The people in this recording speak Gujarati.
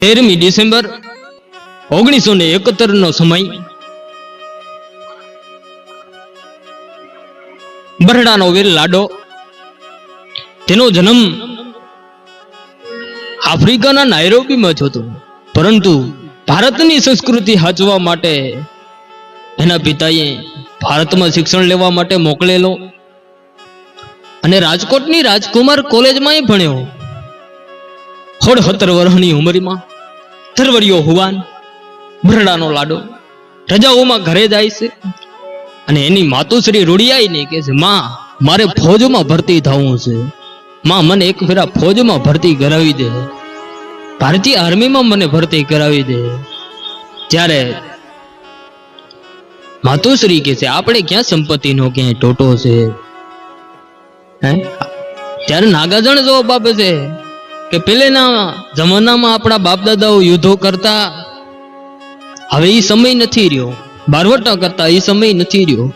13મી ડિસેમ્બર 1971 નો સમય. બરડાનો વીર લાડો, તેનો જન્મ આફ્રિકાના નાયરોબીમાં થયો હતો, પરંતુ ભારતની સંસ્કૃતિ સાચવવા માટે એના પિતાએ ભારતમાં શિક્ષણ લેવા માટે મોકલેલો અને રાજકોટની રાજકુમાર કોલેજમાં ભણ્યો. 17 વર્ષની ઉંમરમાં તરવડિયો હુવાન બરડાનો લાડો રજાઓમાં ઘરે જાય છે અને એની માતુશ્રી રૂડિયાઈને કહે છે, માં મારે ફૌજમાં ભરતી થવું છે, માં મને એક ફેરા ફૌજમાં ભરતી કરાવી દે, ભારતીય આર્મીમાં મને ભરતી કરાવી દે. ત્યારે માતુશ્રી કહે છે, આપણે ક્યાં સંપત્તિનો ક્યાંય ટોટો છે? ત્યારે નાગાજણ જવાબ આપે છે કે પહેલેના જમાનામાં આપણા બાપ દાદાઓ યુદ્ધો કરતા, હવે એ સમય નથી રહ્યો, બારવટા કરતા એ સમય નથી રહ્યો.